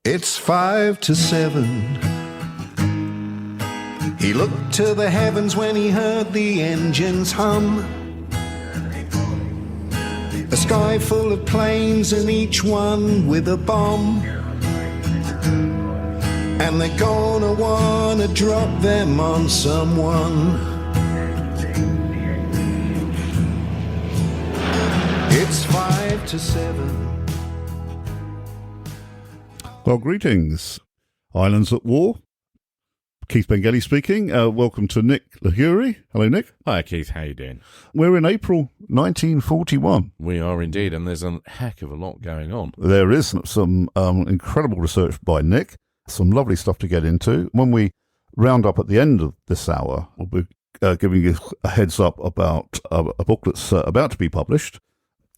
It's 5 to 7. He looked to the heavens when he heard the engines hum. A sky full of planes and each one with a bomb. And they're gonna wanna drop them on someone. It's 5 to 7. Well, greetings. Islands at War. Keith Bengelli speaking. Welcome to Nick Lahuri. Hello, Nick. Hi, Keith. How you doing? We're in April 1941. We are indeed, and there's a heck of a lot going on. There is some incredible research by Nick, some lovely stuff to get into. When we round up at the end of this hour, we'll be giving you a heads up about a book that's about to be published,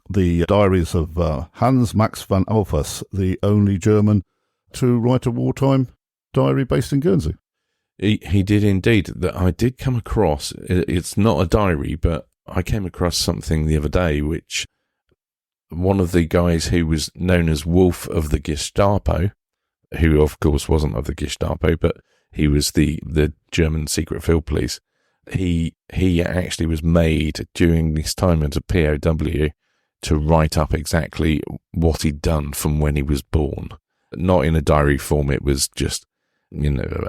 the diaries of Hans Max van Alphen, the only German to write a wartime diary based in Guernsey. He did indeed. I did come across, it's not a diary, but I came across something the other day, which one of the guys who was known as Wolf of the Gestapo, who of course wasn't of the Gestapo, but he was the German secret field police. He actually was made during this time as a POW to write up exactly what he'd done from when he was born. Not in a diary form, it was just,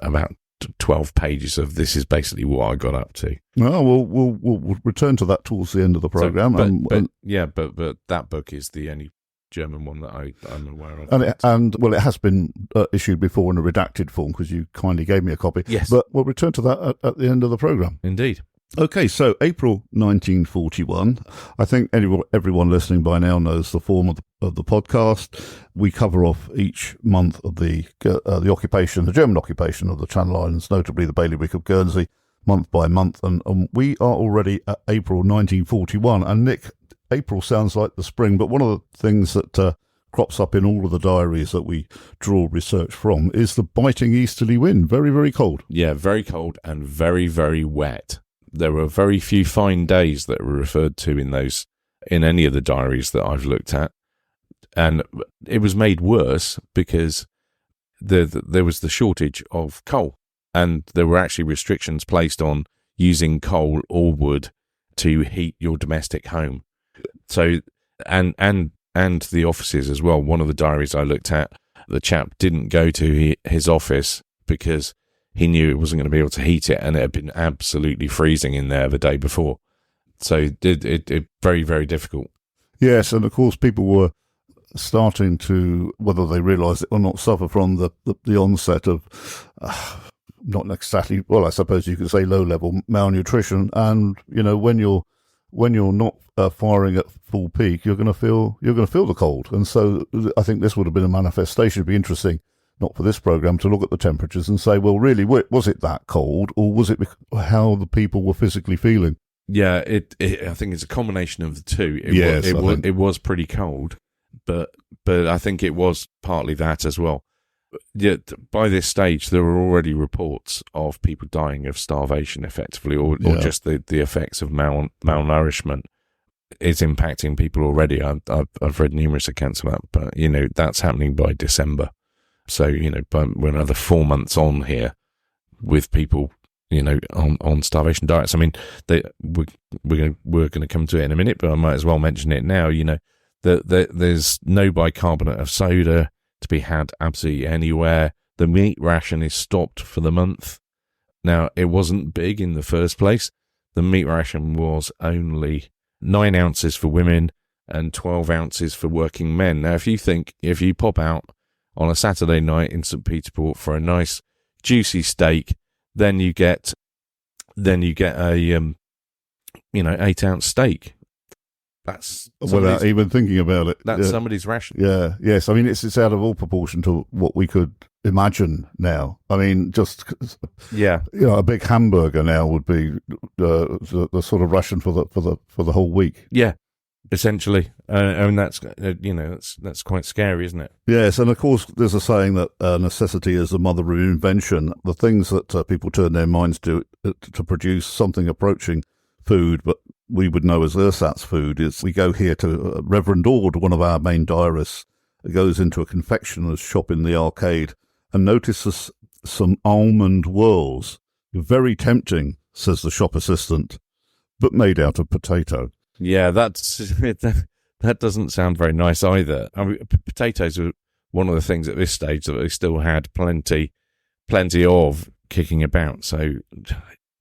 about 12 pages of this is basically what I got up to. Oh, we'll return to that towards the end of the programme. But that book is the only German one that I'm aware of. And it has been issued before in a redacted form because you kindly gave me a copy. Yes. But we'll return to that at the end of the programme. Indeed. Okay, so April 1941. I think everyone listening by now knows the form of the podcast. We cover off each month of the occupation, the German occupation of the Channel Islands, notably the bailiwick of Guernsey, month by month. And we are already at April 1941. And Nick, April sounds like the spring, but one of the things that crops up in all of the diaries that we draw research from is the biting easterly wind. Very, very cold. Yeah, very cold and very, very wet. There were very few fine days that were referred to in any of the diaries that I've looked at. And it was made worse because there was the shortage of coal, and there were actually restrictions placed on using coal or wood to heat your domestic home. So, and the offices as well. One of the diaries I looked at, the chap didn't go to his office because he knew it wasn't going to be able to heat it, and it had been absolutely freezing in there the day before. So it very, very difficult. Yes, and of course people were starting to, whether they realised it or not, suffer from the onset of not exactly, well, I suppose you could say low-level malnutrition. And when you're not firing at full peak, you're going to feel the cold. And so I think this would have been a manifestation. It'd be interesting, not for this programme, to look at the temperatures and say, well, really, was it that cold, or was it how the people were physically feeling? Yeah, I think it's a combination of the two. It was pretty cold, but I think it was partly that as well. Yet by this stage, there were already reports of people dying of starvation, effectively, or just the effects of malnourishment is impacting people already. I've read numerous accounts of that, but that's happening by December. So, we're another 4 months on here with people, on starvation diets. I mean, we're going to come to it in a minute, but I might as well mention it now. There's no bicarbonate of soda to be had absolutely anywhere. The meat ration is stopped for the month. Now, it wasn't big in the first place. The meat ration was only 9 ounces for women and 12 ounces for working men. Now, if you pop out on a Saturday night in St. Peter Port for a nice juicy steak, then you get a 8-ounce steak. That's without even thinking about it. That's somebody's ration. Yeah, yes. I mean, it's out of all proportion to what we could imagine now. I mean, a big hamburger now would be the sort of ration for the whole week. Yeah, essentially. I mean, that's quite scary, isn't it? Yes, and of course, there's a saying that necessity is the mother of invention. The things that people turn their minds to produce something approaching food, but we would know as ersatz food, is we go here to Reverend Ord, one of our main diarists goes into a confectioner's shop in the arcade and notices some almond whirls. Very tempting, says the shop assistant, but made out of potato. Yeah, that doesn't sound very nice either. I mean, potatoes are one of the things at this stage that they still had plenty of kicking about. So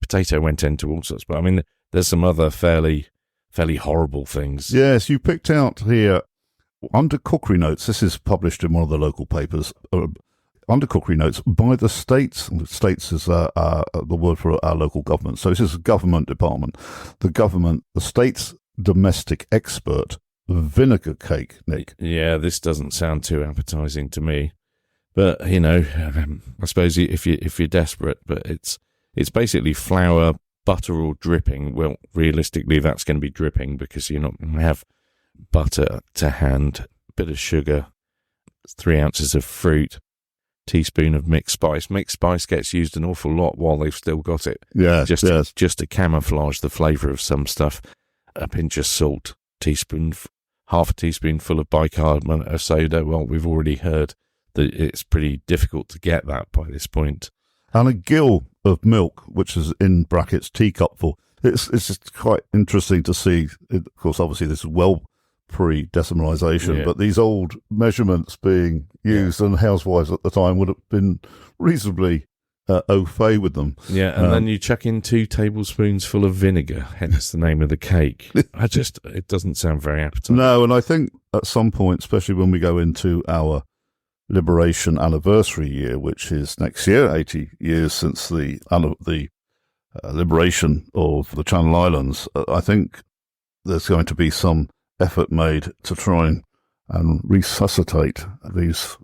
potato went into all sorts. But I mean, there's some other fairly horrible things. Yes, you picked out here under cookery notes. This is published in one of the local papers. Under cookery notes by the states. States is the word for our local government. So this is a government department. The state's domestic expert vinegar cake, Nick. Yeah, this doesn't sound too appetizing to me. But I suppose if you're desperate, but it's basically flour, butter, or dripping. Well, realistically, that's going to be dripping because you're not going to have butter to hand. A bit of sugar, 3 ounces of fruit, teaspoon of mixed spice. Mixed spice gets used an awful lot while they've still got it. Yeah, just to camouflage the flavour of some stuff. A pinch of salt, half a teaspoonful of bicarbonate of soda. Well, we've already heard that it's pretty difficult to get that by this point. And a gill of milk, which is in brackets teacupful. It's just quite interesting to see. Of course, obviously, this is well pre-decimalisation, but these old measurements being used, and housewives at the time would have been reasonably au fait with them. Yeah, and then you chuck in 2 tablespoons full of vinegar, hence the name of the cake. It doesn't sound very appetizing. No, and I think at some point, especially when we go into our Liberation anniversary year, which is next year, 80 years since the liberation of the Channel Islands, I think there's going to be some effort made to try and resuscitate these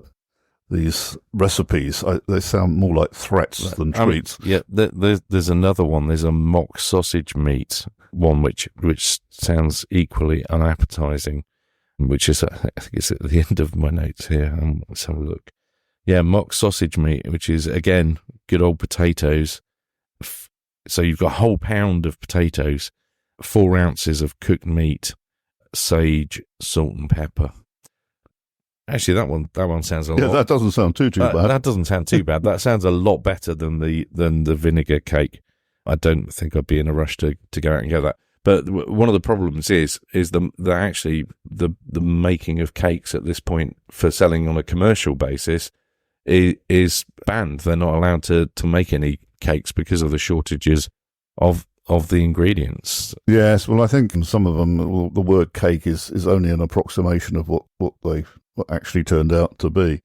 recipes. They sound more like threats than treats. There's another one. There's a mock sausage meat one, which sounds equally unappetizing, which is, I think it's at the end of my notes here. Let's have a look. Yeah, mock sausage meat, which is, again, good old potatoes. So you've got a whole pound of potatoes, 4 ounces of cooked meat, sage, salt and pepper. Actually, that one sounds a lot. That doesn't sound too bad. That doesn't sound too bad. That sounds a lot better than the vinegar cake. I don't think I'd be in a rush to go out and get that. But one of the problems is the making of cakes at this point for selling on a commercial basis is banned. They're not allowed to make any cakes because of the shortages of the ingredients. Yes, well, I think in some of them the word cake is only an approximation of what actually turned out to be.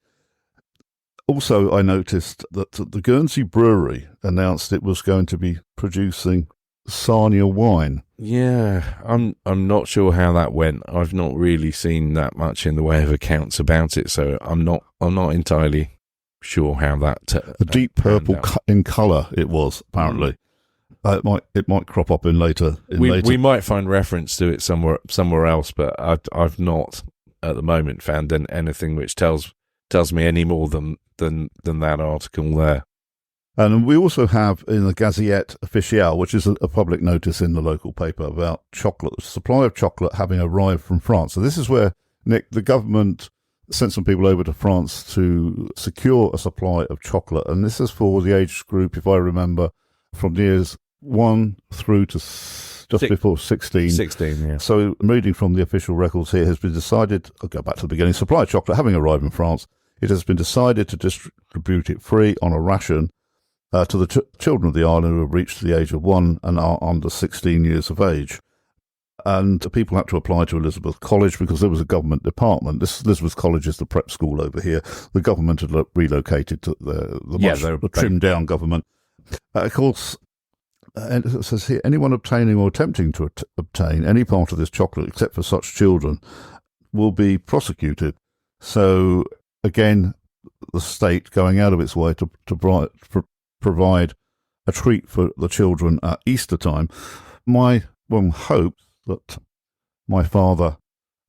Also, I noticed that the Guernsey Brewery announced it was going to be producing Sarnia wine. Yeah, I'm not sure how that went. I've not really seen that much in the way of accounts about it, so I'm not entirely sure how that. A deep purple in colour it was, apparently. It might crop up in later. We might find reference to it somewhere else, but I've not at the moment found anything which tells me any more than that article there. And we also have in the Gazette Officielle, which is a public notice in the local paper about chocolate, the supply of chocolate having arrived from France. So this is where, Nick, the government sent some people over to France to secure a supply of chocolate. And this is for the age group, if I remember, from years 1 through to before 16. 16, yeah. So reading from the official records here, has been decided, I'll go back to the beginning, supply of chocolate having arrived in France, it has been decided to distribute it free on a ration to the children of the island who have reached the age of 1 and are under 16 years of age. And people had to apply to Elizabeth College because there was a government department. This Elizabeth College is the prep school over here. The government had relocated to the trimmed down government. Of course, and it says here, anyone obtaining or attempting to obtain any part of this chocolate except for such children will be prosecuted. So, again, the state going out of its way to provide a treat for the children at Easter time. My one hopes that my father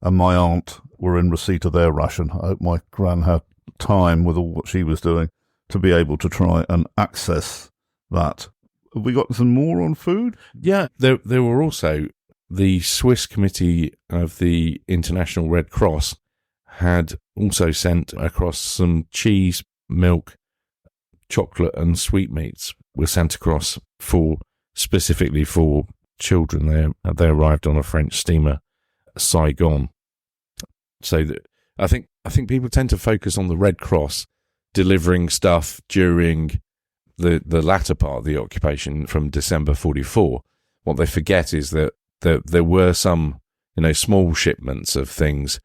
and my aunt were in receipt of their ration. I hope my gran had time with all what she was doing to be able to try and access that. Have we got some more on food? Yeah, there were also the Swiss Committee of the International Red Cross had also sent across some cheese, milk, chocolate and sweetmeats were sent across specifically for children. They arrived on a French steamer, Saigon. So I think people tend to focus on the Red Cross delivering stuff during the latter part of the occupation from December 1944. What they forget is that there were some, small shipments of things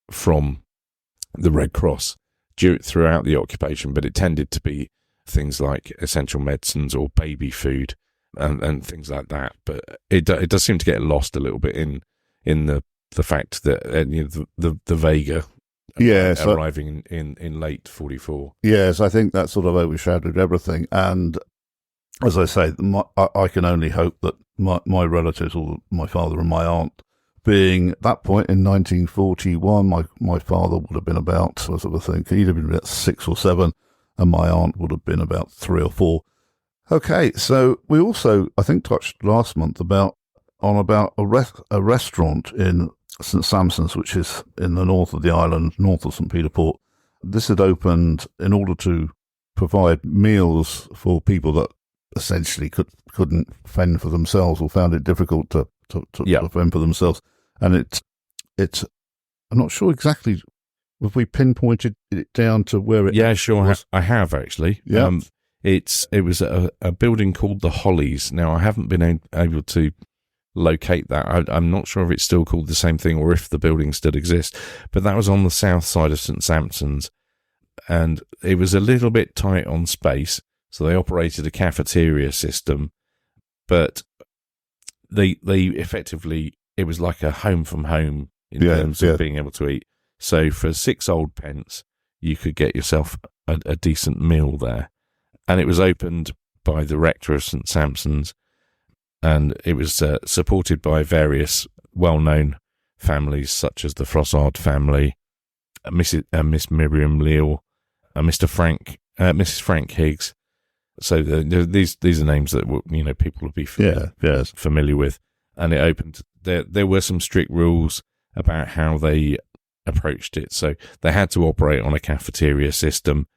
from the Red Cross throughout the occupation, but it tended to be things like essential medicines or baby food and things like that. But it does seem to get lost a little bit in the fact that the Vega arriving in late 1944. Yes, I think that sort of overshadowed everything. And as I say, I can only hope that my relatives, or my father and my aunt, being at that point in 1941, my father would have been about, he'd have been about 6 or 7, and my aunt would have been about 3 or 4. Okay, so we also, I think, touched last month about a restaurant in St Sampson's, which is in the north of the island, north of St Peter Port. This had opened in order to provide meals for people that essentially couldn't fend for themselves or found it difficult to fend for themselves. And it's I'm not sure exactly if we pinpointed it down to where it. Yeah, sure. I have actually. Yeah. It was a building called the Hollies. Now I haven't been able to locate that. I'm not sure if it's still called the same thing or if the building still exists, but that was on the south side of St Sampson's, and it was a little bit tight on space, so they operated a cafeteria system, but they effectively, it was like a home from home in terms of being able to eat. So for 6 old pence, you could get yourself a decent meal there, and it was opened by the rector of St Sampson's. And it was supported by various well-known families, such as the Frossard family, Miss Miriam Leal, Mrs. Frank Higgs. So these are names that people would be familiar with. And it opened. There were some strict rules about how they approached it. So they had to operate on a cafeteria system.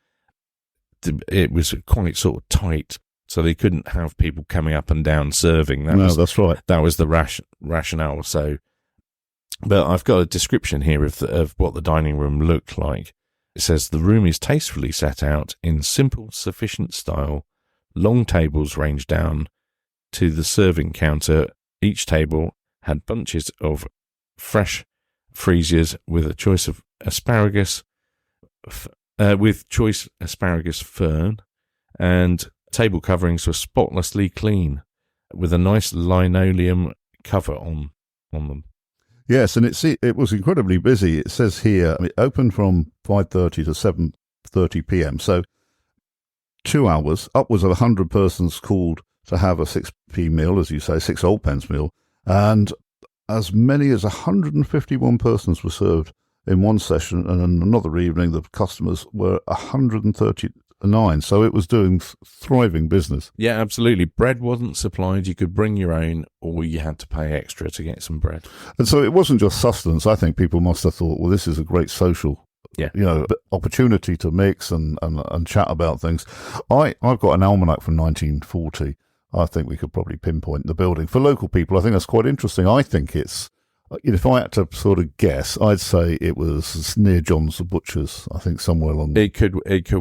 It was quite sort of tight. So they couldn't have people coming up and down serving. That's right. That was the rationale. So, but I've got a description here of what the dining room looked like. It says the room is tastefully set out in simple, sufficient style. Long tables ranged down to the serving counter. Each table had bunches of fresh freesias with a choice of asparagus, fern, and table coverings were spotlessly clean, with a nice linoleum cover on them. Yes, and it was incredibly busy. It says here it opened from 5:30 to 7:30 p.m. So 2 hours. Upwards of 100 persons called to have a 6p meal, as you say, 6 old pence meal, and as many as 151 persons were served in one session, and in another evening the customers were 139. So it was doing thriving business. Yeah, absolutely. Bread wasn't supplied. You could bring your own, or you had to pay extra to get some bread. And so it wasn't just sustenance. I think people must have thought, well, this is a great social opportunity to mix and chat about things. I've got an almanac from 1940. I think we could probably pinpoint the building. For local people, I think that's quite interesting. I think it's, if I had to sort of guess, I'd say it was near John's the Butcher's. I think somewhere along. It could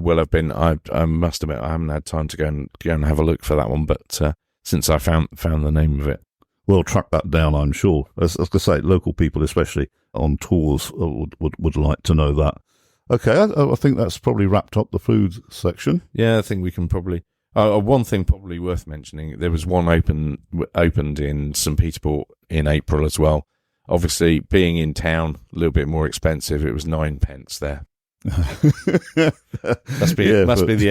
well have been. I must admit I haven't had time to go and have a look for that one. But since I found the name of it, we'll track that down. I'm sure. As I say, local people, especially on tours, would like to know that. Okay, I think that's probably wrapped up the food section. Yeah, I think we can probably. One thing probably worth mentioning: there was one opened in St Peter Port in April as well. Obviously, being in town, a little bit more expensive. It was 9 pence there. must be the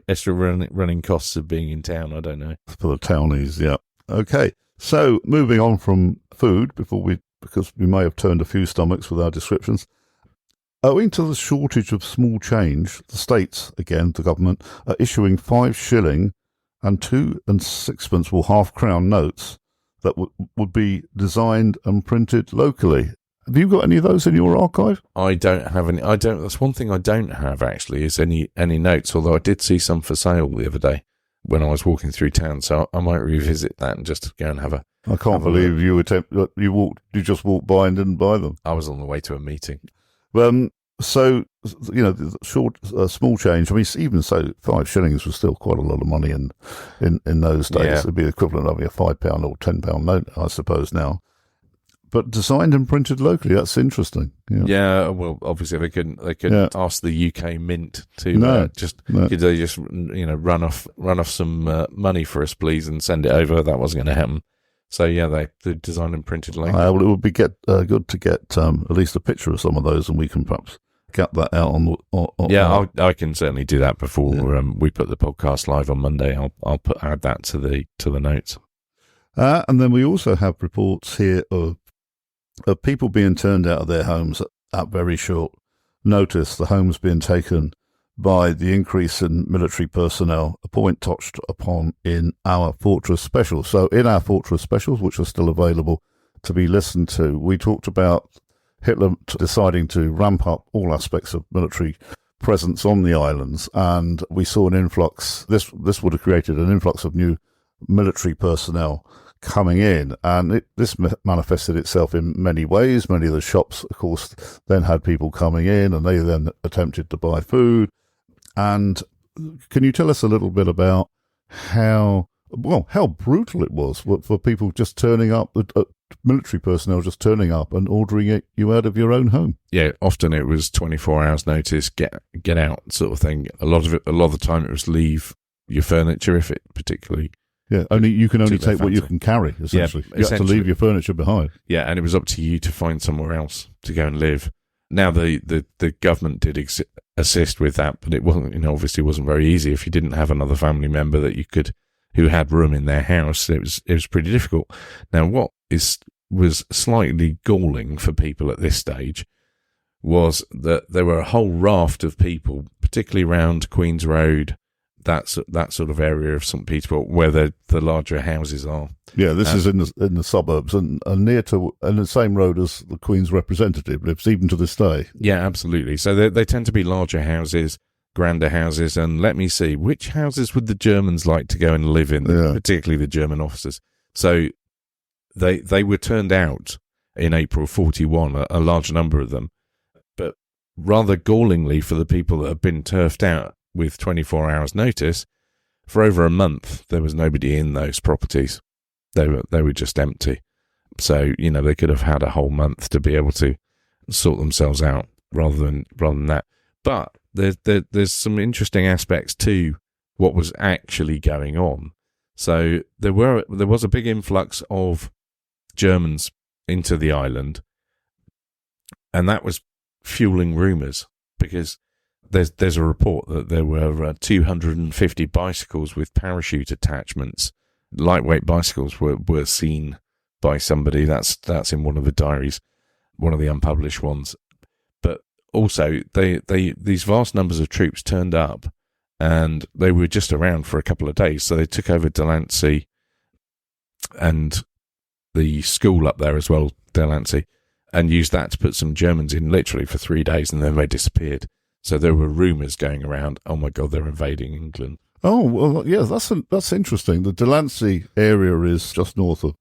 extra running costs of being in town. I don't know. For the townies, yeah. Okay, so moving on from food because we may have turned a few stomachs with our descriptions. Owing to the shortage of small change, the states, again, the government, are issuing 5 shilling and 2 and 6p or half-crown notes that would be designed and printed locally. Have you got any of those in your archive? I don't have any. That's one thing I don't have, actually, is any notes, although I did see some for sale the other day when I was walking through town, so I might revisit that and just go and have a... I can't believe you just walked by and didn't buy them. I was on the way to a meeting. So, small change. I mean, even so, 5 shillings was still quite a lot of money in those days. Yeah. It'd be the equivalent of a £5 or £10 note, I suppose, now. But designed and printed locally, that's interesting. Yeah, well, obviously they couldn't ask the UK Mint to could they just run off some money for us, please, and send it over. That wasn't going to happen. So yeah, they designed and printed locally. Well, it would be good to get at least a picture of some of those, and we can perhaps get that out on. I can certainly do that before we put the podcast live on Monday. I'll add that to the notes. And then we also have reports here of people being turned out of their homes at very short notice, the homes being taken by the increase in military personnel, a point touched upon in our Fortress specials. So in our Fortress specials, which are still available to be listened to, we talked about Hitler deciding to ramp up all aspects of military presence on the islands, and we saw an influx. This would have created an influx of new military personnel coming in, and this manifested itself in many ways. Many of the shops, of course, then had people coming in, and they then attempted to buy food. And can you tell us a little bit about how brutal it was for people just turning up, military personnel just turning up and ordering you out of your own home? Yeah, often it was 24 hours notice, get out sort of thing. A lot of the time it was leave your furniture, if it particularly... Yeah, you can only take what you can carry, essentially. Yeah, you have to leave your furniture behind. Yeah, and it was up to you to find somewhere else to go and live. Now, the government did assist with that, but it wasn't, obviously wasn't very easy. If you didn't have another family member who had room in their house, it was pretty difficult. Now, what was slightly galling for people at this stage was that there were a whole raft of people, particularly around Queen's Road, that sort of area of St. Peterborough, where the larger houses are. Yeah, this is in the suburbs and near to and the same road as the Queen's representative lives, even to this day. Yeah, absolutely. So they tend to be larger houses, grander houses, and let me see, which houses would the Germans like to go and live in, particularly the German officers. So they were turned out in April 41, a large number of them, but rather gallingly for the people that have been turfed out with 24 hours notice, for over a month there was nobody in those properties. They were just empty. So they could have had a whole month to be able to sort themselves out rather than that. But there's some interesting aspects to what was actually going on. So there was a big influx of Germans into the island, and that was fueling rumours, because there's a report that there were 250 bicycles with parachute attachments, lightweight bicycles, were seen by somebody. That's in one of the diaries, one of the unpublished ones. But also, these vast numbers of troops turned up, and they were just around for a couple of days. So they took over Delancey and the school up there as well, Delancey, and used that to put some Germans in literally for 3 days, and then they disappeared. So there were rumours going around, oh my God, they're invading England. Oh, well, yeah, that's interesting. The Delancey area is just north of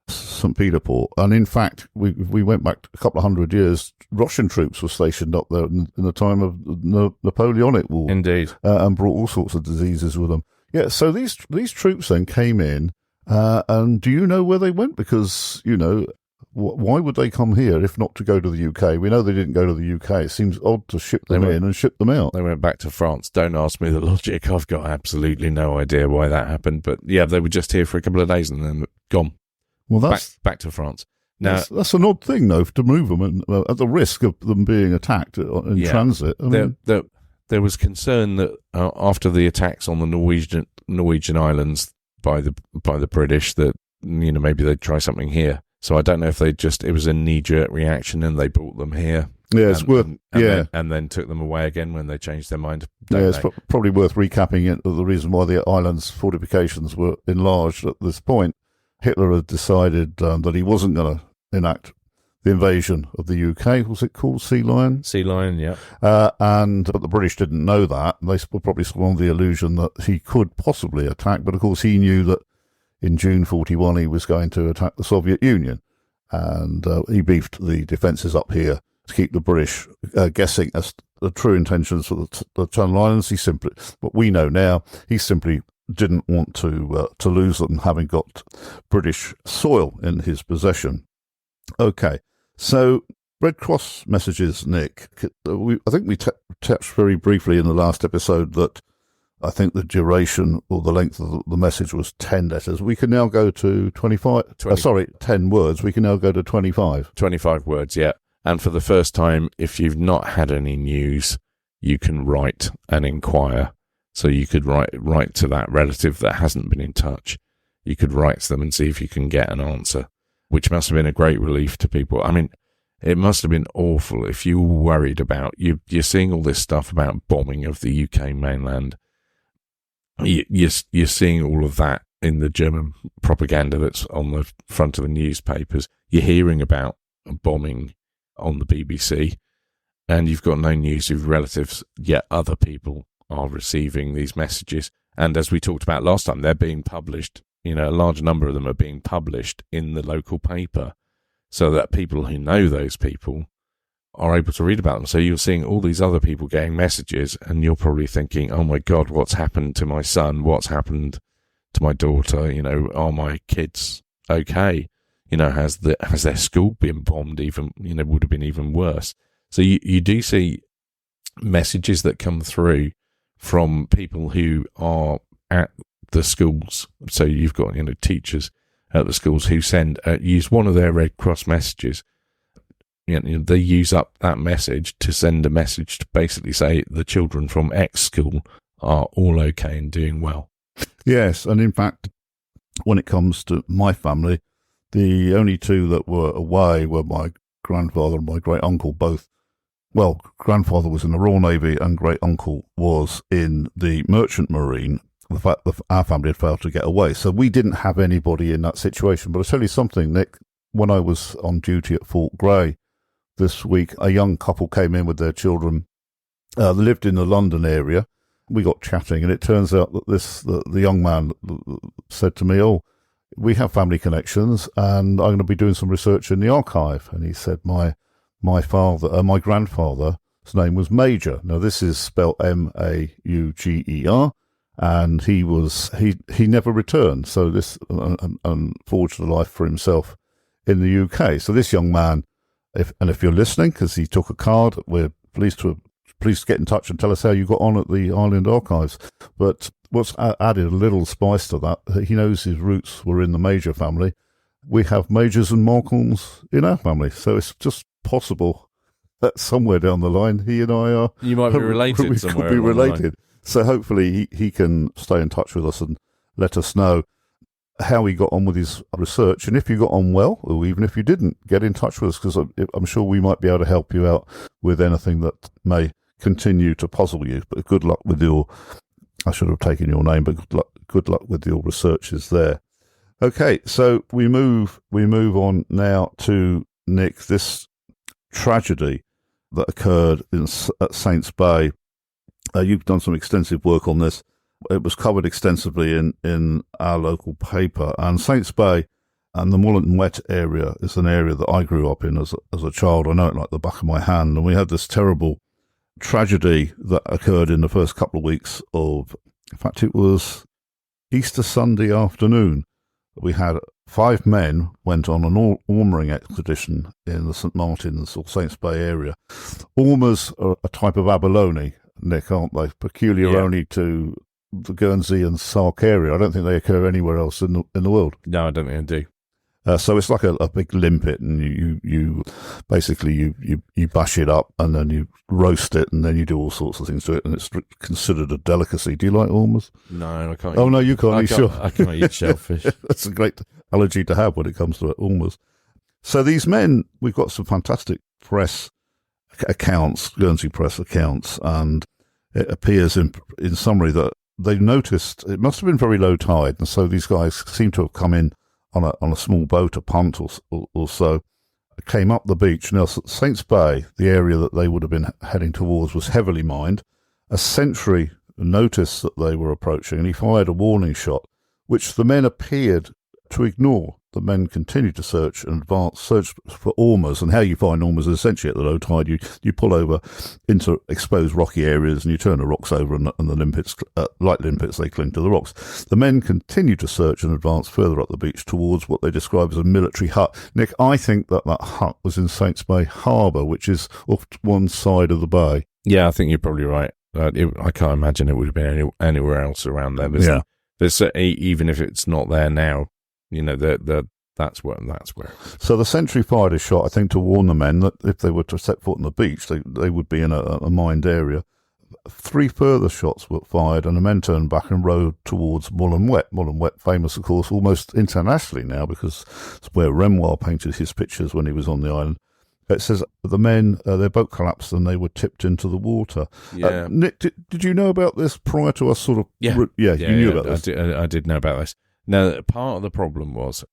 St. Peter Port. And in fact, we went back a couple of 100 years, Russian troops were stationed up there in the time of the Napoleonic War. Indeed. And brought all sorts of diseases with them. Yeah, so these troops then came in, and do you know where they went? Because, why would they come here if not to go to the UK? We know they didn't go to the UK. It seems odd to ship them in and ship them out. They went back to France. Don't ask me the logic. I've got absolutely no idea why that happened. But yeah, they were just here for a couple of days and then gone. Well, that's back to France. Now, that's an odd thing, though, to move them at the risk of them being attacked in transit. There was concern that after the attacks on the Norwegian islands by the British, that maybe they'd try something here. So I don't know if it was a knee-jerk reaction and they brought them here. Yeah, it's worth. And then took them away again when they changed their mind. It's probably worth recapping it. The reason why the island's fortifications were enlarged at this point, Hitler had decided that he wasn't going to enact the invasion of the UK. Was it called Sea Lion? Sea Lion, yeah. But the British didn't know that. They were probably still under the illusion that he could possibly attack. But of course, he knew that in June 41 he was going to attack the Soviet Union, and he beefed the defences up here to keep the British guessing as the true intentions for the Channel Islands. What we know now, he simply didn't want to lose them, having got British soil in his possession. Okay, so Red Cross messages, Nick. I think we touched very briefly in the last episode that I think the duration or the length of the message was 10 letters. We can now go to 25. 10 words. We can now go to 25. 25 words, yeah. And for the first time, if you've not had any news, you can write and inquire. So you could write to that relative that hasn't been in touch. You could write to them and see if you can get an answer, which must have been a great relief to people. I mean, it must have been awful if you were worried about, you're seeing all this stuff about bombing of the UK mainland. You're seeing all of that in the German propaganda that's on the front of the newspapers. You're hearing about bombing on the BBC, and you've got no news of relatives, yet other people are receiving these messages. And as we talked about last time, they're being published, a large number of them are being published in the local paper, so that people who know those people are able to read about them. So you're seeing all these other people getting messages, and you're probably thinking, oh my God, what's happened to my son? What's happened to my daughter? Are my kids okay? Has their school been bombed? Even, would have been even worse. So you do see messages that come through from people who are at the schools. So you've got, teachers at the schools who use one of their Red Cross messages. They use up that message to send a message to basically say the children from X school are all okay and doing well. Yes, and in fact, when it comes to my family, the only two that were away were my grandfather and my great uncle, both. Well, grandfather was in the Royal Navy and great uncle was in the Merchant Marine. The fact that our family had failed to get away. So we didn't have anybody in that situation. But I'll tell you something, Nick, when I was on duty at Fort Grey this week, a young couple came in with their children. They lived in the London area. We got chatting, and it turns out that the young man said to me, "Oh, we have family connections, and I'm going to be doing some research in the archive." And he said, my grandfather's name was Major. Now this is spelled Mauger, and he never returned. So this forged a life for himself in the UK. So this young man, if you're listening, because he took a card, we're pleased to get in touch and tell us how you got on at the Island Archives. But what's added a little spice to that, he knows his roots were in the Major family. We have Majors and Malcolms in our family, so it's just possible that somewhere down the line he and I are. You might be related. We somewhere could be related. So hopefully he can stay in touch with us and let us know how he got on with his research, and if you got on well, or even if you didn't, get in touch with us, because I'm sure we might be able to help you out with anything that may continue to puzzle you. But good luck with I should have taken your name, but good luck with your researches there. Okay, so we move on now to, Nick, this tragedy that occurred at Saints Bay. You've done some extensive work on this. It was covered extensively in our local paper. And Saints Bay and the Mullet Wet area is an area that I grew up in as a child. I know it like the back of my hand. And we had this terrible tragedy that occurred in the first couple of weeks of, in fact, it was Easter Sunday afternoon. We had 5 men went on an ormering expedition in the St Martin's or Saints Bay area. Ormers are a type of abalone, Nick, aren't they? Peculiar only to the Guernsey and Sark area. I don't think they occur anywhere else in the world. No, I don't think they do. So it's like a big limpet, and you basically you bash it up, and then you roast it, and then you do all sorts of things to it, and it's considered a delicacy. Do you like ormers? No, I can't. Oh no, you can't. I can't eat shellfish. That's a great allergy to have when it comes to ormers. So these men, we've got some fantastic press accounts, Guernsey press accounts, and it appears in summary that they noticed it must have been very low tide, and so these guys seem to have come in on a small boat, a punt or so, came up the beach. Now, Saints Bay, the area that they would have been heading towards, was heavily mined. A sentry noticed that they were approaching, and he fired a warning shot, which the men appeared to ignore. The men continued to search and advance, search for Ormers, and how you find Ormers is essentially at the low tide. You pull over into exposed rocky areas and you turn the rocks over, and the limpets, like limpets, they cling to the rocks. The men continued to search and advance further up the beach towards what they describe as a military hut. Nick, I think that hut was in Saints Bay Harbour, which is off one side of the bay. Yeah, I think you're probably right. I can't imagine it would have been anywhere else around there. There's even if it's not there now. That's where. So the sentry fired a shot, I think, to warn the men that if they were to set foot on the beach, they would be in a mined area. 3 further shots were fired, and the men turned back and rowed towards Mullenwet. Mullenwet, famous, of course, almost internationally now, because it's where Renoir painted his pictures when he was on the island. It says the men, their boat collapsed and they were tipped into the water. Yeah. Nick, did you know about this prior to us sort of... Yeah, you knew about this. I did know about this. Now, part of the problem was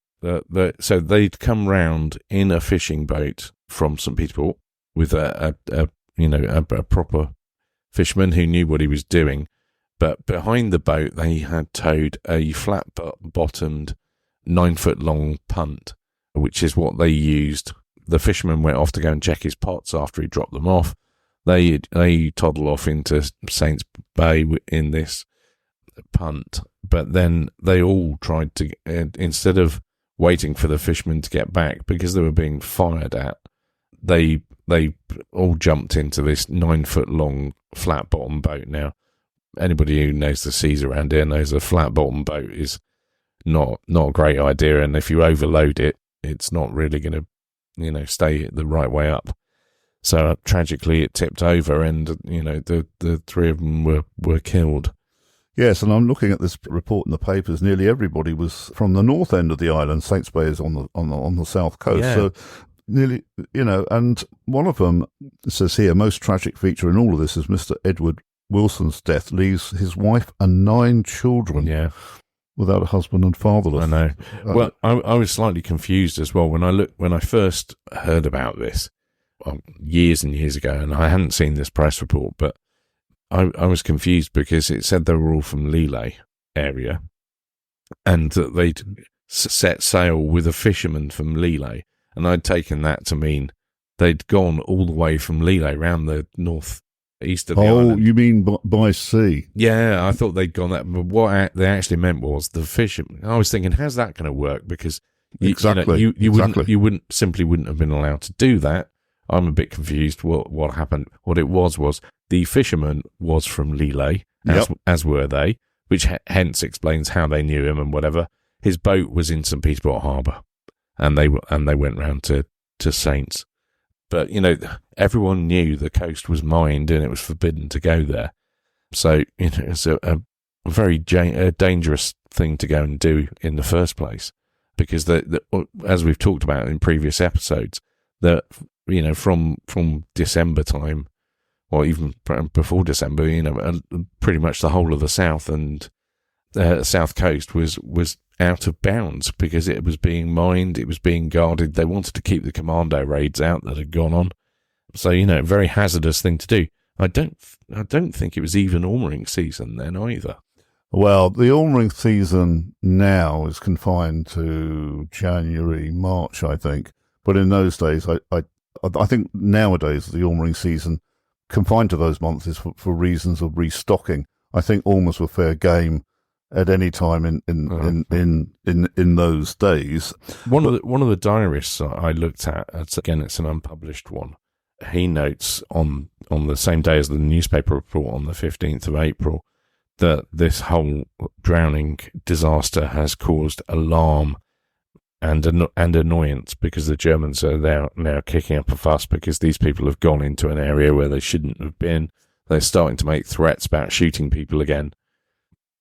so they'd come round in a fishing boat from St. Peterborough with a proper fisherman who knew what he was doing, but behind the boat they had towed a flat-bottomed 9-foot-long punt, which is what they used. The fisherman went off to go and check his pots after he dropped them off. They toddle off into Saints Bay in this punt, but then they all tried to, instead of waiting for the fishermen to get back because they were being fired at, they all jumped into this 9-foot-long flat-bottom boat. Now, anybody who knows the seas around here knows a flat-bottom boat is not a great idea, and if you overload it, it's not really going to stay the right way up. So tragically, it tipped over, and the 3 of them were killed. Yes, and I'm looking at this report in the papers. Nearly everybody was from the north end of the island. Saints Bay is on the south coast, so nearly, and one of them says here, most tragic feature in all of this is Mr. Edward Wilson's death leaves his wife and 9 children. Yeah. Without a husband and fatherless. I know. Well, I was slightly confused as well when I first heard about this years and years ago, and I hadn't seen this press report, but I was confused because it said they were all from Lille area, and that they'd set sail with a fisherman from Lille, and I'd taken that to mean they'd gone all the way from Lille round the north east of the island. Oh, you mean by sea? Yeah, I thought they'd gone that, but what they actually meant was the fisherman. I was thinking, how's that going to work? Because you simply wouldn't have been allowed to do that. I'm a bit confused. What happened? What it was the fisherman was from Lille, as were they, which hence explains how they knew him and whatever. His boat was in St. Peterborough Harbour, and they went round to Saints. But, everyone knew the coast was mined and it was forbidden to go there. So, it's a very dangerous thing to go and do in the first place. Because, as we've talked about in previous episodes, that from December time, or even before December, pretty much the whole of the south and south coast was out of bounds because it was being mined, it was being guarded. They wanted to keep the commando raids out that had gone on. So, very hazardous thing to do. I don't think it was even ormering season then either. Well, the ormering season now is confined to January, March, I think. But in those days, I think nowadays the ormering season confined to those months is for reasons of restocking. I think ormers were fair game at any time in those days. One of the diarists I looked at, it's an unpublished one. He notes on the same day as the newspaper report on the 15th of April that this whole drowning disaster has caused alarm and annoyance because the Germans are now kicking up a fuss because these people have gone into an area where they shouldn't have been. They're starting to make threats about shooting people again.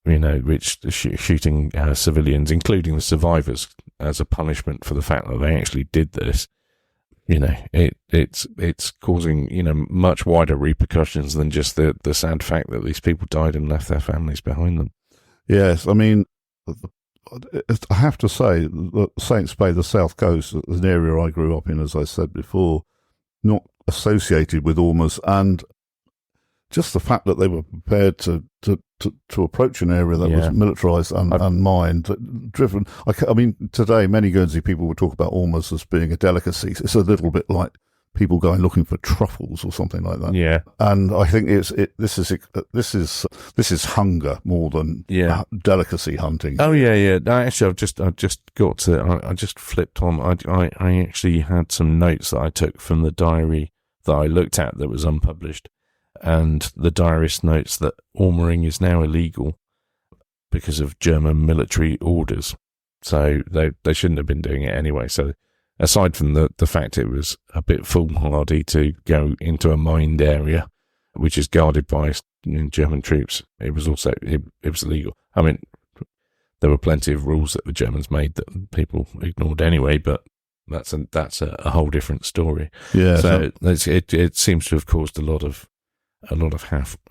Shooting civilians, including the survivors, as a punishment for the fact that they actually did this. It's causing much wider repercussions than just the sad fact that these people died and left their families behind them. Yes, I mean, I have to say, that Saints Bay, the south coast, is an area I grew up in, as I said before, not associated with Ormers, and just the fact that they were prepared to approach an area that was militarised and mined, driven. I mean, today many Guernsey people would talk about Ormers as being a delicacy. It's a little bit like people going looking for truffles or something like that. Yeah, and I think this is hunger more than delicacy hunting. Oh yeah. No, actually, I just flipped on. I actually had some notes that I took from the diary that I looked at that was unpublished, and the diarist notes that ormering is now illegal because of German military orders. So they shouldn't have been doing it anyway. So, aside from the fact it was a bit foolhardy to go into a mined area, which is guarded by German troops, it was also it was illegal. I mean, there were plenty of rules that the Germans made that people ignored anyway, but that's a whole different story. Yeah. So it seems to have caused a lot of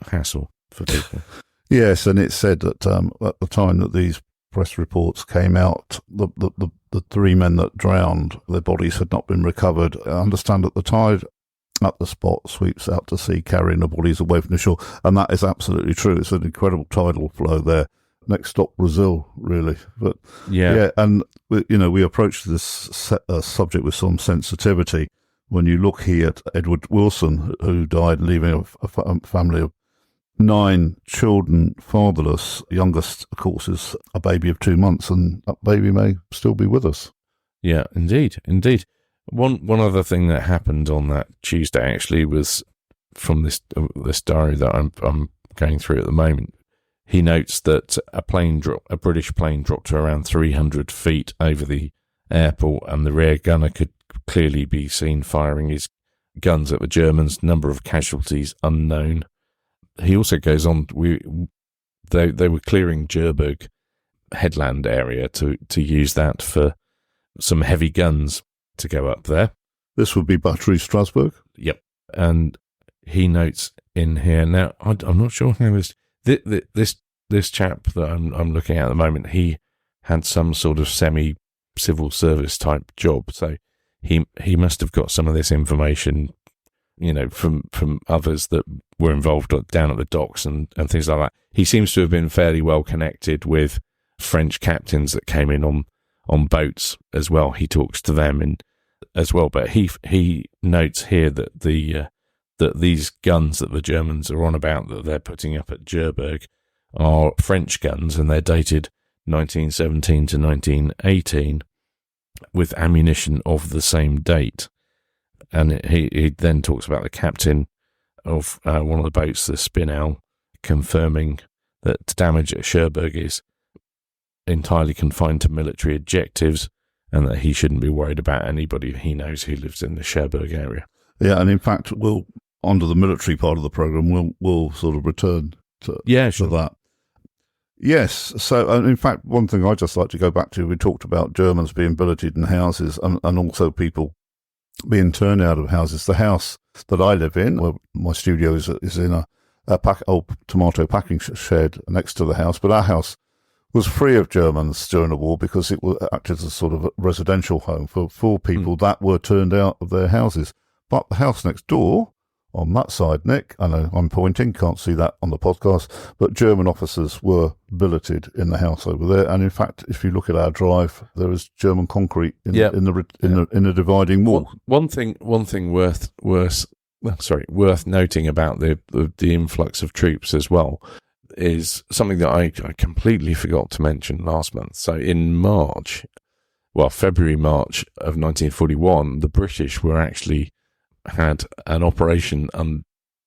hassle for people. Yes, and it said that at the time that these press reports came out, the 3 men that drowned, their bodies had not been recovered. I understand that the tide at the spot sweeps out to sea, carrying the bodies away from the shore, and that is absolutely true. It's an incredible tidal flow there. Next stop, Brazil, really. But yeah, and we approach this subject with some sensitivity. When you look here at Edward Wilson, who died leaving a family of 9 children, fatherless. Youngest, of course, is a baby of 2 months, and that baby may still be with us. Yeah, indeed. One other thing that happened on that Tuesday actually was from this diary that I'm going through at the moment. He notes that a British plane dropped to around 300 feet over the airport, and the rear gunner could clearly be seen firing his guns at the Germans. Number of casualties unknown. He also goes on. They were clearing Cherbourg headland area to use that for some heavy guns to go up there. This would be Battery Strasbourg. Yep. And he notes in here now. I'm not sure how this chap that I'm looking at the moment. He had some sort of semi-civil service type job, so he must have got some of this information, from others that were involved down at the docks and things like that. He seems to have been fairly well connected with French captains that came in on boats as well. He talks to them as well, but he notes here that that these guns that the Germans are on about that they're putting up at Cherbourg are French guns, and they're dated 1917 to 1918 with ammunition of the same date. And he then talks about the captain of one of the boats, the Spinel, confirming that damage at Cherbourg is entirely confined to military objectives, and that he shouldn't be worried about anybody he knows who lives in the Cherbourg area. Yeah, and in fact, we'll, under the military part of the programme, we'll sort of return to that. Yes, so in fact, one thing I'd just like to go back to, we talked about Germans being billeted in houses and also people being turned out of houses. The house that I live in, where my studio is in a old tomato packing shed next to the house, but our house was free of Germans during the war because it acted as a sort of a residential home for people that were turned out of their houses. But the house next door, on that side, Nick, I know I'm pointing, can't see that on the podcast, but German officers were billeted in the house over there. And in fact, if you look at our drive, there is German concrete in the dividing wall. One thing worth noting about the influx of troops as well is something that I completely forgot to mention last month. So in February, March of 1941, the British were actually had an operation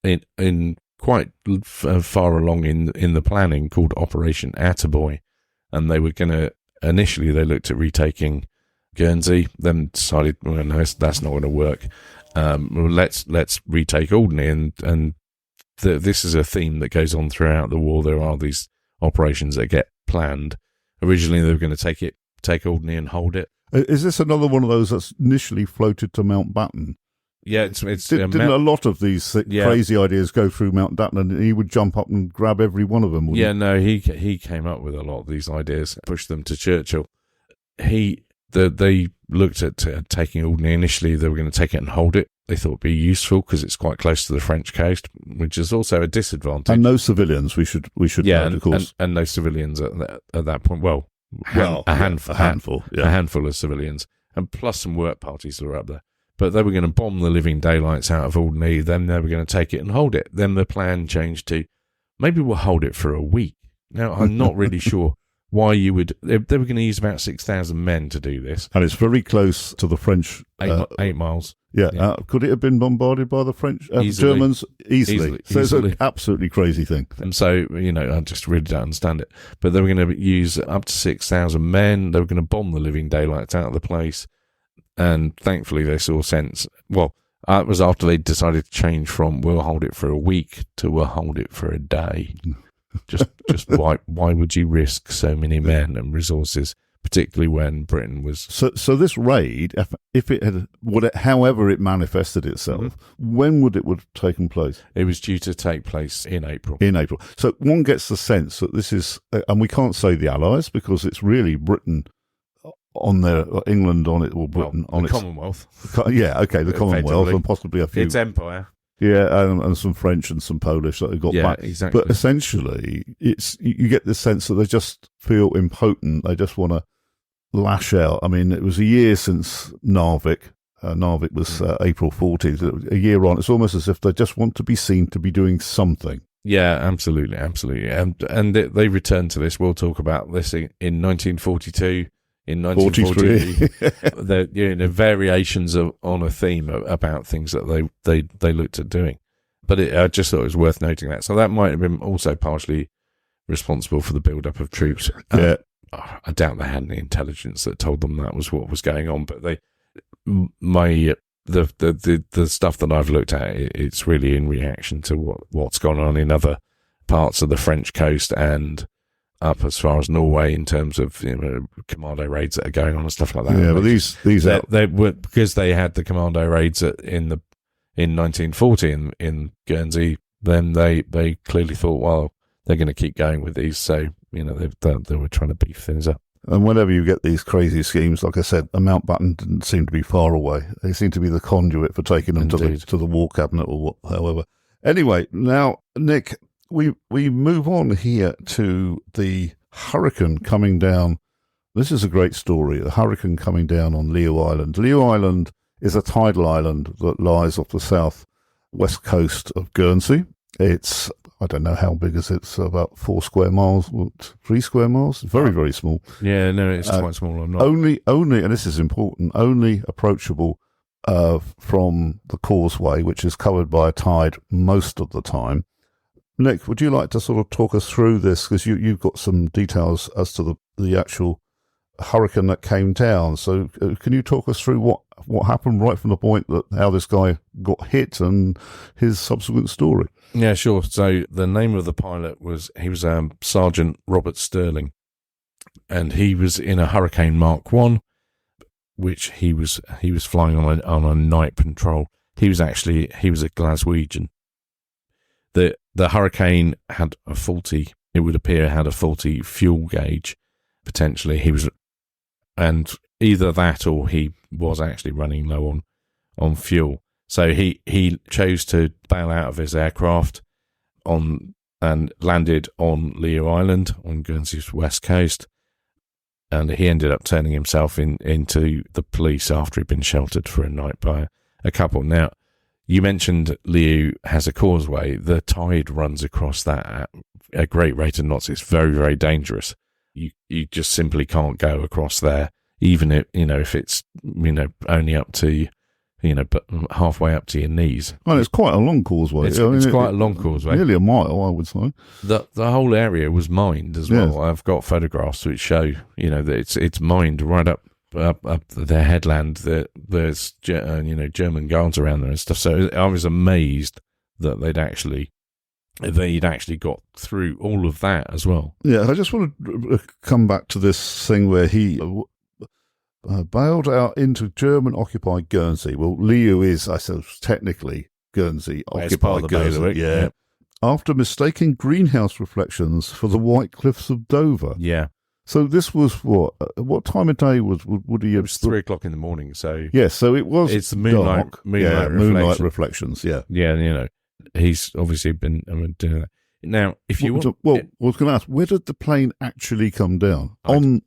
in quite far along in the planning called Operation Attaboy, and they were initially they looked at retaking Guernsey, then decided, well, no, that's not going to work. Let's retake Alderney, and this is a theme that goes on throughout the war. There are these operations that get planned. Originally, they were going to take Alderney and hold it. Is this another one of those that's initially floated to Mountbatten? Yeah, it's didn't a lot of these crazy ideas go through Mountbatten, and he would jump up and grab every one of them? Yeah, no, he came up with a lot of these ideas, pushed them to Churchill. They looked at taking Alderney initially. They were going to take it and hold it. They thought it'd be useful because it's quite close to the French coast, which is also a disadvantage. And no civilians. We should note, of course. And no civilians at that point. A handful of civilians, and plus some work parties that were up there. But they were going to bomb the living daylights out of Alderney, then they were going to take it and hold it. Then the plan changed to, maybe we'll hold it for a week. Now, I'm not really sure why you would... They were going to use about 6,000 men to do this. And it's very close to the French... 8 miles. Yeah. Could it have been bombarded by the French Germans? Easily. So it's an absolutely crazy thing. And so, I just really don't understand it. But they were going to use up to 6,000 men. They were going to bomb the living daylights out of the place. And thankfully they saw sense. Well, it was after they decided to change from we'll hold it for a week to we'll hold it for a day. Just why would you risk so many men and resources, particularly when Britain was... So this raid, if it had, however it manifested itself, when would it have taken place? It was due to take place in April. So one gets the sense that this is, and we can't say the Allies because it's really Britain on there, England on it, or Britain on it. Commonwealth. The Commonwealth, and possibly a few. It's empire. Yeah, and some French and some Polish that have got back. Exactly. But essentially, you get the sense that they just feel impotent. They just want to lash out. I mean, it was a year since Narvik. Narvik was April 14th. A year on, it's almost as if they just want to be seen to be doing something. Yeah, absolutely. And they returned to this. We'll talk about this in 1942. In 1943, the variations on a theme about things that they looked at doing. But I just thought it was worth noting that. So that might have been also partially responsible for the build-up of troops. I doubt they had any intelligence that told them that was what was going on. But the stuff that I've looked at, it's really in reaction to what's gone on in other parts of the French coast and up as far as Norway in terms of commando raids that are going on and stuff like that. Yeah, but these they were, because they had the commando raids in 1940 in Guernsey. Then they clearly thought, well, they're going to keep going with these. So they were trying to beef things up. And whenever you get these crazy schemes, like I said, Mountbatten didn't seem to be far away. They seem to be the conduit for taking them to the War Cabinet or however. Anyway, now Nick. We move on here to the hurricane coming down. This is a great story. The hurricane coming down on Leo Island. Leo Island is a tidal island that lies off the south-west coast of Guernsey. It's, I don't know how big is it, it's about 4 square miles, 3 square miles? Very, very small. Yeah, no, it's quite small. I'm not. Only, and this is important, only approachable from the causeway, which is covered by a tide most of the time. Nick, would you like to sort of talk us through this? Because you've got some details as to the actual hurricane that came down. So can you talk us through what happened right from the point that how this guy got hit and his subsequent story? Yeah, sure. So the name of the pilot was Sergeant Robert Sterling, and he was in a Hurricane Mark 1, which he was flying on a night patrol. He was a Glaswegian. The hurricane had a faulty fuel gauge, potentially. And either that or he was actually running low on fuel. So he chose to bail out of his aircraft and landed on Leo Island on Guernsey's west coast. And he ended up turning himself into the police after he'd been sheltered for a night by a couple. Now, you mentioned Leo has a causeway. The tide runs across that at a great rate of knots. It's very, very dangerous. You just simply can't go across there, even if it's only up to but halfway up to your knees. Well, it's quite a long causeway. It's quite a long causeway, nearly a mile, I would say. The whole area was mined as well. Yes. I've got photographs which show that it's mined right up their headland. There's German guards around there and stuff. So I was amazed that they'd actually got through all of that as well. Yeah, I just want to come back to this thing where bailed out into German-occupied Guernsey. Well, Liu is, I suppose, technically Guernsey-occupied Guernsey. Yeah. After mistaking greenhouse reflections for the White Cliffs of Dover. Yeah. So this was what time of day would he have? It was 3 o'clock in the morning. So yes, so it was. It's the moonlight reflections. Yeah, yeah. He's obviously been doing that. Now, if you want, I was going to ask, where did the plane actually come down? I don't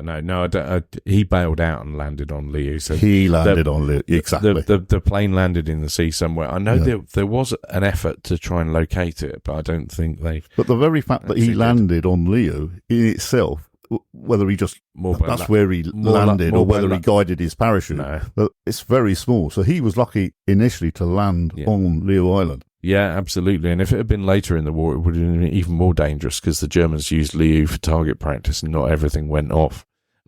know. No, I don't. He bailed out and landed on Liu. So he landed on Liu. Exactly. The plane landed in the sea somewhere. I know there was an effort to try and locate it, but I don't think they. But the very fact that he landed on Liu in itself, whether he just where he landed or whether he guided his parachute, but it's very small. So he was lucky initially to land on Liu Island. Yeah, absolutely. And if it had been later in the war, it would have been even more dangerous because the Germans used Liu for target practice and not everything went off,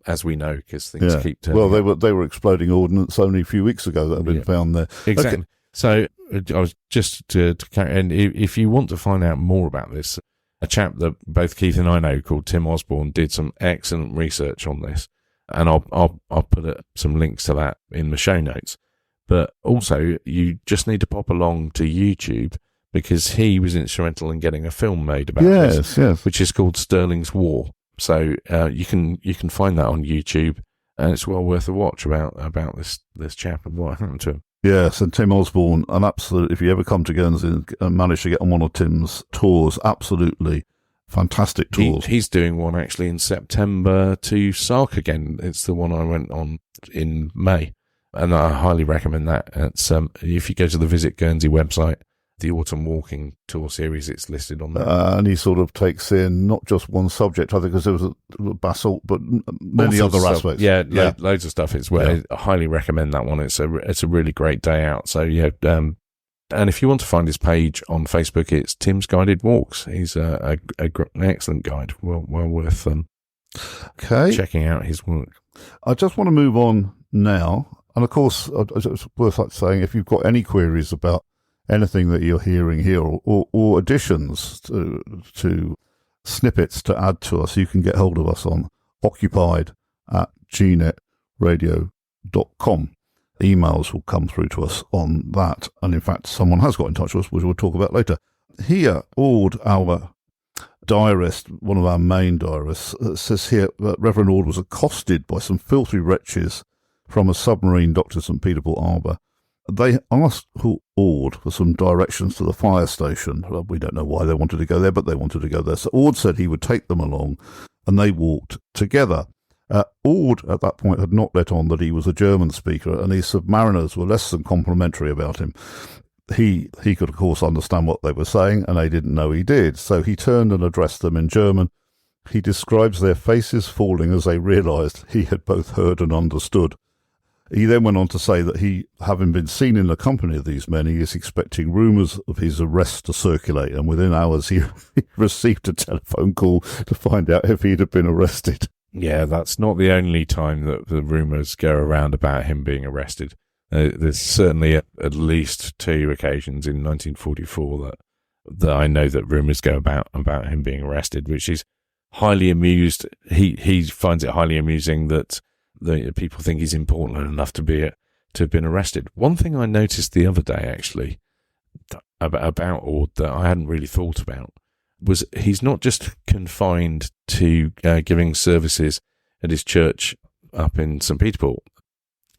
as we know, because things keep turning. Well, they were exploding ordnance only a few weeks ago that had been found there. Exactly. Okay. So I was just to carry, and if you want to find out more about this, a chap that both Keith and I know called Tim Osborne did some excellent research on this, and I'll put some links to that in the show notes. But also, you just need to pop along to YouTube because he was instrumental in getting a film made about this, which is called Sterling's War. So you can find that on YouTube, and it's well worth a watch about this chap and what happened to him. Yes, and Tim Osborne, an absolute. If you ever come to Guernsey and manage to get on one of Tim's tours, absolutely fantastic tours. He's doing one actually in September to Sark again. It's the one I went on in May. And I highly recommend that. It's, if you go to the Visit Guernsey website, the Autumn Walking Tour series, it's listed on there. And he sort of takes in not just one subject, I think, because there was a basalt, but many other aspects. Loads of stuff. It's where I highly recommend that one. It's a really great day out. So and if you want to find his page on Facebook, it's Tim's Guided Walks. He's an excellent guide. Well worth checking out his work. I just want to move on now. And of course, it's worth saying, if you've got any queries about anything that you're hearing here or additions to snippets to add to us, you can get hold of us on occupied@gnetradio.com. Emails will come through to us on that. And in fact, someone has got in touch with us, which we'll talk about later. Here, Ord, our diarist, one of our main diarists, says here that Reverend Ord was accosted by some filthy wretches from a submarine docked to St. Peter Port Harbour. They asked Ord for some directions to the fire station. We don't know why they wanted to go there, but they wanted to go there. So Ord said he would take them along, and they walked together. Ord, at that point, had not let on that he was a German speaker, and his submariners were less than complimentary about him. He could, of course, understand what they were saying, and they didn't know he did. So he turned and addressed them in German. He describes their faces falling as they realised he had both heard and understood. He then went on to say that he, having been seen in the company of these men, he is expecting rumours of his arrest to circulate, and within hours he received a telephone call to find out if he'd have been arrested. Yeah, that's not the only time that the rumours go around about him being arrested. There's certainly at least 2 occasions in 1944 that I know that rumours go about him being arrested, which is highly amused. He finds it highly amusing that the people think he's important enough to have been arrested. One thing I noticed the other day, actually, about Ord that I hadn't really thought about was he's not just confined to giving services at his church up in St. Peter Port.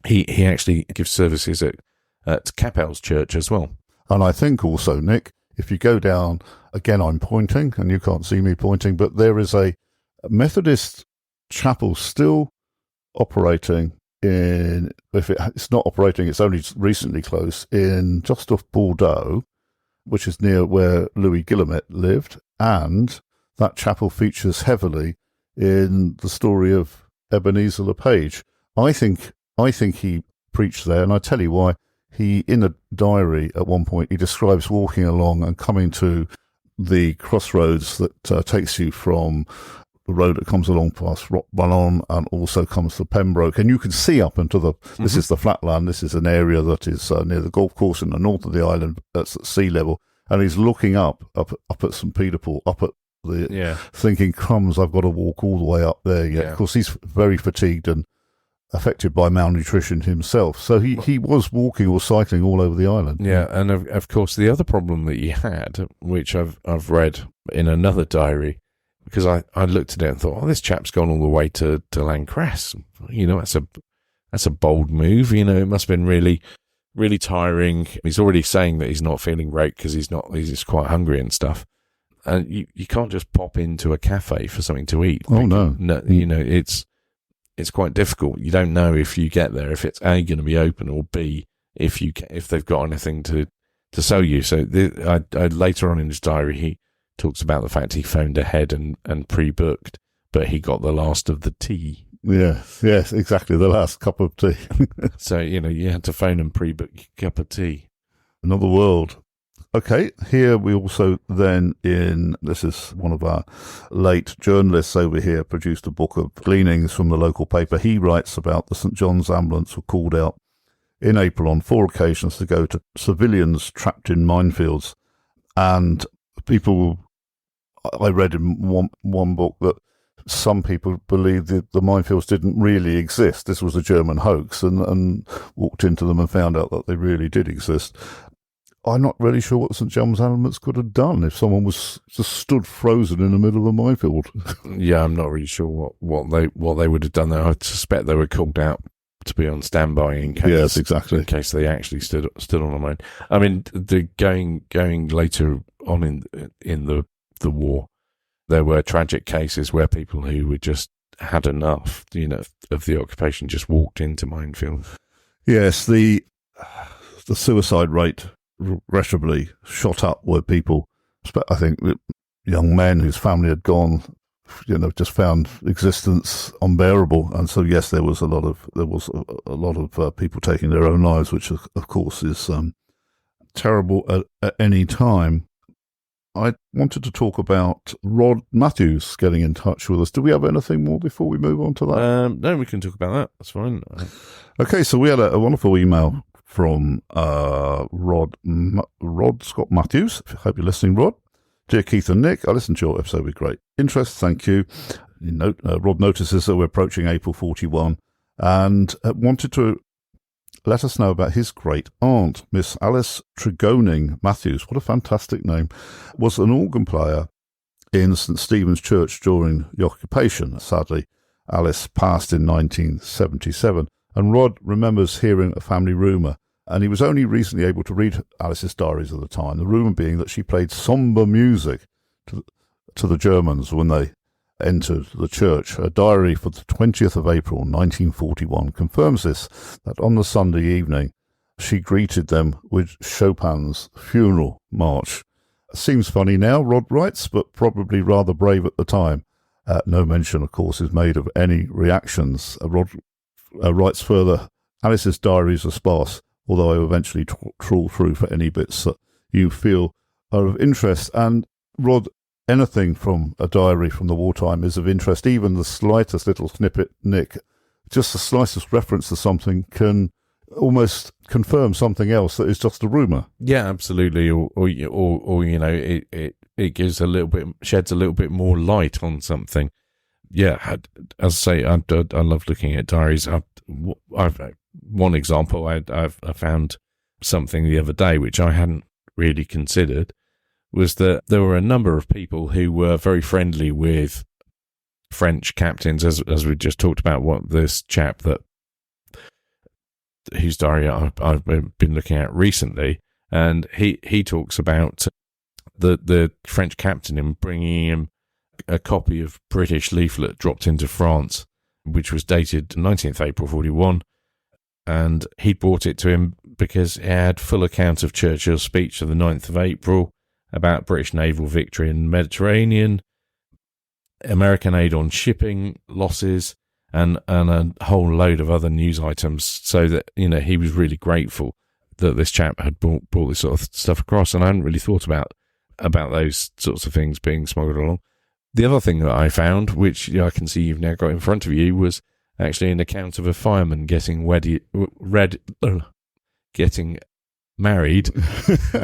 He actually gives services at Capel's church as well. And I think also, Nick, if you go down, again, I'm pointing, and you can't see me pointing, but there is a Methodist chapel still operating in, if it's not operating, it's only recently closed, in just off Bordeaux, which is near where Louis Guillemette lived, and that chapel features heavily in the story of Ebenezer LePage. I think he preached there, and I tell you why. He, in a diary at one point, he describes walking along and coming to the crossroads that takes you from the road that comes along past Rock Ballon and also comes to Pembroke. And you can see up into this is the flatland, this is an area that is near the golf course in the north of the island, that's at sea level. And he's looking up at St. Peter Port, up at thinking, crumbs, I've got to walk all the way up there. Yeah. Of course, he's very fatigued and affected by malnutrition himself. So he was walking or cycling all over the island. Yeah, and of course, the other problem that he had, which I've read in another diary, because I looked at it and thought, this chap's gone all the way to Lancresse. That's a bold move. It must have been really, really tiring. He's already saying that he's not feeling great because he's just quite hungry and stuff. And you can't just pop into a cafe for something to eat. Oh, no. It's quite difficult. You don't know if you get there, if it's A, going to be open, or B, if they've got anything to sell you. So later on in his diary, he talks about the fact he phoned ahead and pre-booked, but he got the last of the tea. Yes, exactly, the last cup of tea. So, you had to phone and pre-book your cup of tea. Another world. Okay, here we also then this is one of our late journalists over here, produced a book of gleanings from the local paper. He writes about the St. John's ambulance were called out in April on 4 occasions to go to civilians trapped in minefields. And people, I read in one book that some people believed that the minefields didn't really exist. This was a German hoax, and walked into them and found out that they really did exist. I'm not really sure what St. John's ambulance could have done if someone was just stood frozen in the middle of a minefield. Yeah, I'm not really sure what they would have done there. I suspect they were called out to be on standby in case. Yes, exactly. In case they actually stood on a mine. I mean, going later on in the war, there were tragic cases where people who were just had enough, of the occupation, just walked into minefields. Yes, the suicide rate regrettably shot up where people, I think, young men whose family had gone, just found existence unbearable, and so yes, there was a lot of people taking their own lives, which of course is terrible at any time. I wanted to talk about Rod Matthews getting in touch with us. Do we have anything more before we move on to that? No, we can talk about that. That's fine. Okay, so we had a wonderful email from Rod Scott Matthews. Hope you're listening, Rod. Dear Keith and Nick, I listened to your episode with great interest. Thank you. Rod notices that we're approaching April 41 and wanted to let us know about his great aunt, Miss Alice Tregoning Matthews. What a fantastic name. Was an organ player in St. Stephen's Church during the occupation. Sadly, Alice passed in 1977. And Rod remembers hearing a family rumour, and he was only recently able to read Alice's diaries at the time, the rumour being that she played sombre music to the Germans when they entered the church. Her diary for the 20th of April 1941 confirms this, that on the Sunday evening she greeted them with Chopin's Funeral March. Seems funny now, Rod writes, but probably rather brave at the time. No mention, of course, is made of any reactions. Rod writes further, Alice's diaries are sparse, although I eventually trawl through for any bits that you feel are of interest. And Rod, anything from a diary from the wartime is of interest. Even the slightest little snippet, Nick, just the slightest reference to something can almost confirm something else that is just a rumour. Yeah, absolutely. Or it gives sheds a little bit more light on something. Yeah, as I say, I love looking at diaries. I've one example. I found something the other day which I hadn't really considered, was that there were a number of people who were very friendly with French captains, as we just talked about. What this chap whose diary I've been looking at recently, and he talks about the French captain in bringing him a copy of British leaflet dropped into France, which was dated 19th April 41, and he brought it to him because it had full account of Churchill's speech of the 9th of April about British naval victory in the Mediterranean, American aid on shipping losses, and a whole load of other news items, so that he was really grateful that this chap had brought this sort of stuff across, and I hadn't really thought about those sorts of things being smuggled along. The other thing that I found, which I can see you've now got in front of you, was actually an account of a fireman getting getting married.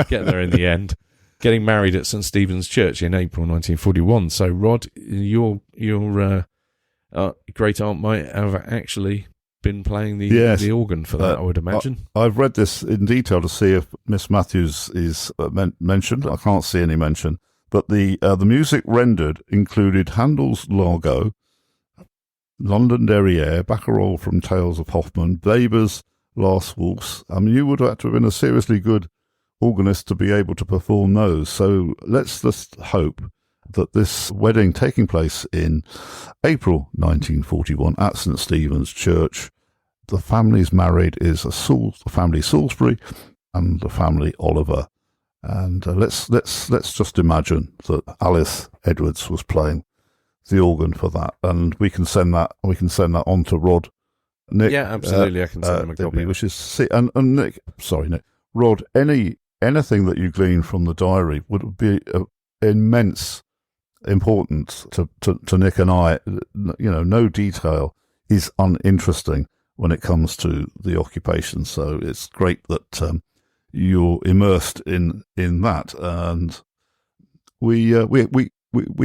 Get there in the end. getting married at St Stephen's Church in April 1941. So, Rod, your great aunt might have actually been playing the organ for that, I would imagine. I've read this in detail to see if Miss Matthews is mentioned. I can't see any mention. But the music rendered included Handel's Largo, London Derriere, Baccarat from Tales of Hoffmann, Weber's Last Waltz. I mean, you would have to have been a seriously good organist to be able to perform those. So let's just hope that this wedding taking place in April 1941 at St Stephen's Church, the families married is the family Salisbury and the family Oliver. And let's just imagine that Alice Edwards was playing the organ for that, and we can send that on to Rod. Nick, yeah, absolutely, I can send him a copy. And Nick, sorry, Nick, Rod, anything that you glean from the diary would be immense importance to Nick and I. You know, no detail is uninteresting when it comes to the occupation. So it's great that you're immersed in that, and we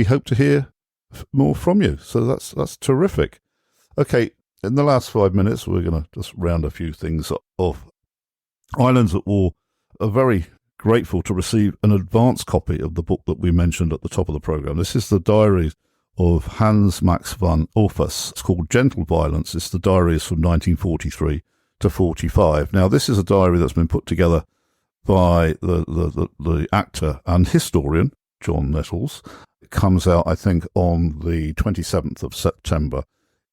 hope to hear more from you. So that's terrific. Okay, in the last 5 minutes, we're going to just round a few things off. Islands at War are very grateful to receive an advance copy of the book that we mentioned at the top of the programme. This is the diary of Hans Max van Orffus. It's called Gentle Violence. It's the diaries from 1943 to 45. Now, this is a diary that's been put together by the actor and historian, John Nettles. It comes out, I think, on the 27th of September.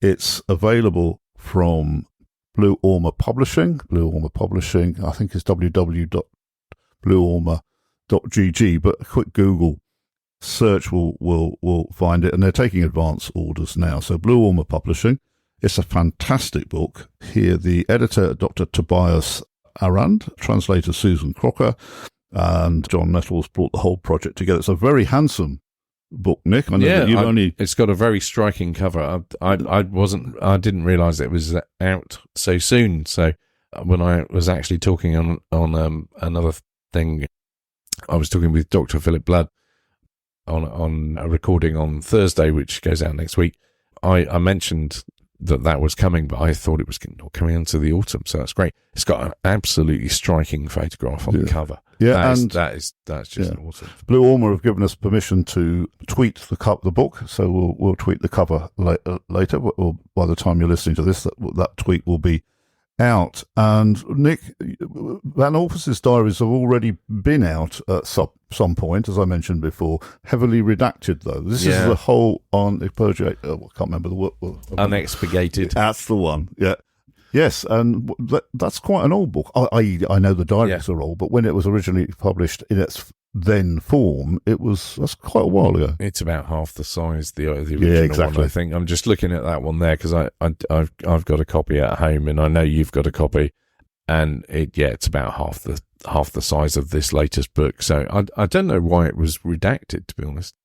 It's available from Blue Ormer Publishing. Blue Ormer Publishing, I think, is www.blueormer.gg, but a quick Google search will find it, and they're taking advance orders now. So Blue Ormer Publishing. It's a fantastic book. Here, the editor, Dr. Tobias Arand, translator Susan Crocker, and John Nettles brought the whole project together. It's a very handsome book, Nick. I know that it's got a very striking cover. I didn't realise it was out so soon. So when I was actually talking on another thing, I was talking with Dr. Philip Blood on a recording on Thursday, which goes out next week. I mentioned that was coming, but I thought it was not coming into the autumn, so that's great. It's got an absolutely striking photograph on the cover. Yeah, that's just awesome. Blue Ormer have given us permission to tweet the book, so we'll tweet the cover later. Or by the time you're listening to this, that tweet will be out. And Nick, Van Orffus's diaries have already been out at some point, as I mentioned before. Heavily redacted, though. This is the whole on expurgate. I can't remember the word. Unexpurgated. That's the one. Yeah. Yes, and that's quite an old book. I know the diaries are old, but when it was originally published in its then form, that's quite a while ago. It's about half the size the original one, I think. I'm just looking at that one there because I've got a copy at home, and I know you've got a copy, and it's about half the size of this latest book. So I don't know why it was redacted, to be honest.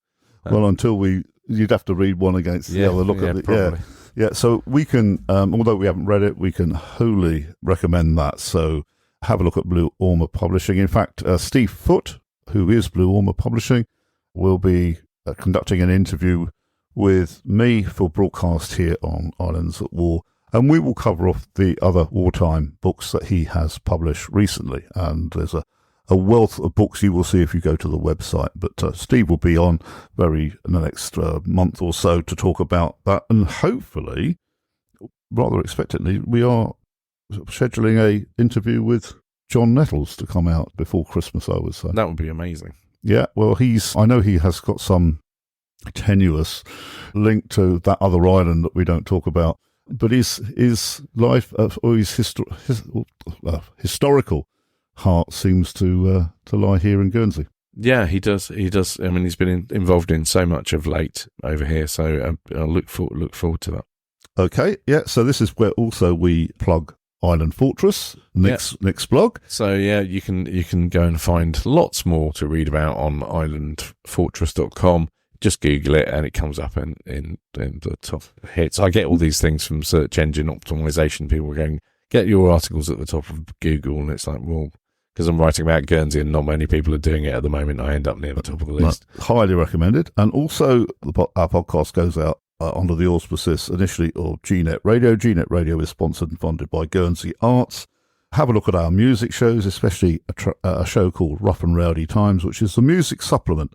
Well, until you'd have to read one against the other. Look at it, probably. Yeah, so we can, although we haven't read it, we can wholly recommend that. So have a look at Blue Ormer Publishing. In fact, Steve Foote, who is Blue Ormer Publishing, will be conducting an interview with me for broadcast here on Islands at War. And we will cover off the other wartime books that he has published recently. And there's a wealth of books you will see if you go to the website. But Steve will be on in the next month or so to talk about that. And hopefully, rather expectantly, we are scheduling a interview with John Nettles to come out before Christmas, I would say. That would be amazing. Yeah, well, I know he has got some tenuous link to that other island that we don't talk about. But his life, or his historical heart seems to lie here in Guernsey. Yeah, he does. I mean, he's been involved in so much of late over here, so I'll look forward to that. Okay, yeah. So this is where also we plug Island Fortress, Nick's blog. So yeah, you can go and find lots more to read about on islandfortress.com. Just Google it and it comes up in the top hits. I get all these things from search engine optimization. People are going, get your articles at the top of Google, and it's like, well, because I'm writing about Guernsey and not many people are doing it at the moment, I end up near the top of the list. Highly recommended. And also, our podcast goes out under the auspices initially of Gnet Radio. Gnet Radio is sponsored and funded by Guernsey Arts. Have a look at our music shows, especially a show called Rough and Rowdy Times, which is the music supplement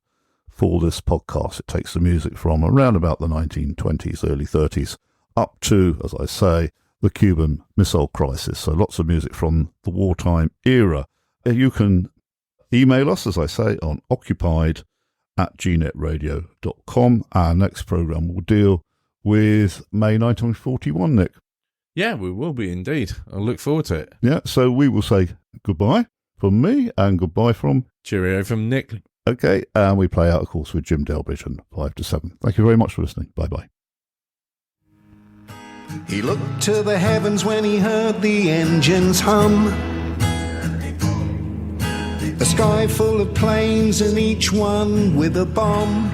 for this podcast. It takes the music from around about the 1920s, early 30s, up to, as I say, the Cuban Missile Crisis. So lots of music from the wartime era. You can email us, as I say, on occupied@gnetradio.com. Our next programme will deal with May 1941, Nick. Yeah, we will be indeed. I look forward to it. Yeah, so we will say goodbye from me and goodbye from... Cheerio from Nick. Okay, and we play out, of course, with Jim Delbridge and 5 to 7. Thank you very much for listening. Bye-bye. He looked to the heavens when he heard the engines hum. A sky full of planes and each one with a bomb.